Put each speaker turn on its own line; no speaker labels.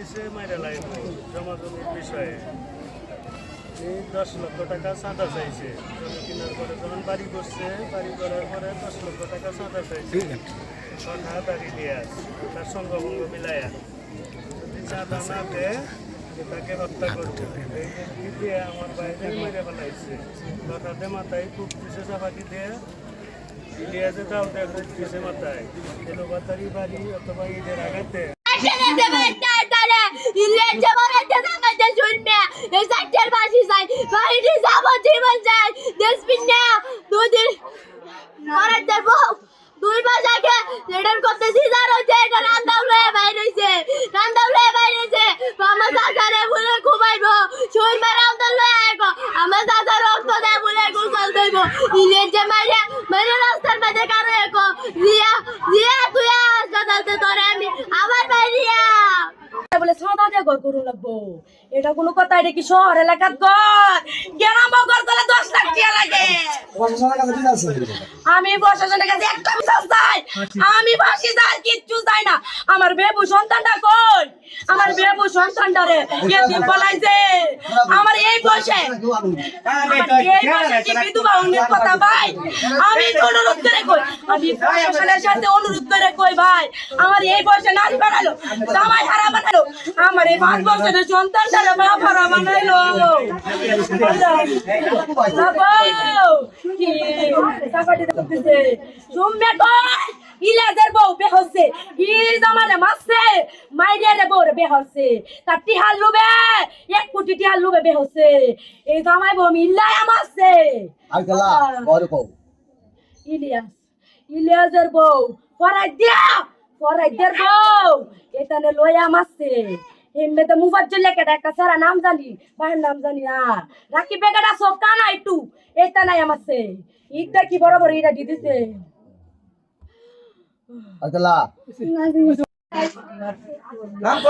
দিছে মাইরা লাগবো জমা জমির বিষয়ে। এই 10 লক্ষ টাকা চাঁদা চাইছে জমি কেনার পরে, যখন বাড়ি করছে, বাড়ি করার পরে 10 লক্ষ টাকা চাঁদা চাইছে। কথা বাড়ি দিয়ে আছে তার সঙ্গভঙ্গ মিলাইয়া, যদি চাঁদা না দেয় তাকে হত্যা করবো। এই যে দিয়ে আমার বাইরে মেরে ফেলাইছে, কথাতে মাথায় খুব দিছে চাপাতি দিয়ে ইলিয়াসে যাও দিছে মাথায়, এলোবাতারি বাড়ি অথবা ঈদের আঘাতে
দুই মাস আগে লেটার করতে সিজার হচ্ছে, এটা রান্দাও লয়ে বাইরেছে, রান্দাও লয়ে বাইরেছে। আমার দাদারে বলে ঘুমাইবো, শুই মেরে আমাদের লয়ে আইবো, আমার দাদা রক্ত দেয় বলে গোসল দেব। ইলের যে মাইরে মাইরে রাস্তার মাঝে কারো একো রিয়া রিয়া তুই হাসপাতালতে তোরে আমি আমার বাইরিয়া
বলে সাদা দিয়ে ঘর করুন লাগবো। এটা কোনো কথা? এটা কি শহর এলাকার ঘর? গ্রাম ঘর করলে 10 লাখ টাকা লাগে। আমি প্রশাসনের কাছে একটা বিচার চাই, আমি ফাঁসি চাই, কিচ্ছু চাই না। আমার বেবু সন্তানটা কই? আমার বেবু সন্তানটা রে এতিম বলাইছে। আমার এই বয়সে কি বিধবা অনেক কথা ভাই, আমি অনুরোধ করে কই, আমি প্রশাসনের সাথে অনুরোধ করে কই ভাই, আমার এই বয়সে নারী বানালো, জামাই হারা বানালো, আমার এই 5 বছরের সন্তানটারে মা হারা বানাইলো। ইলাজের বউ বেহসে, ইজ আমারে মারছে, মাইরে বউরে বেহসে, তার টিহাল লুবে 1 কোটি টিহাল লুবে বেহসে। এই জামাই বউ মিল্লাই আমারছে। ইলিয়াস, ইলিয়াসের বউ ফরাই দিয়া বউ এখানে লইয়া মারছে। এমনি তো মুফাজ্জল লেখা একটা সারা নাম জানি, ভাইয়ের নাম জানি না। রাকি বেগাটা সব কানা একটু এটা নাই আমারছে। ইটা কি বড় বড় ইটা দিতেছে।
আমার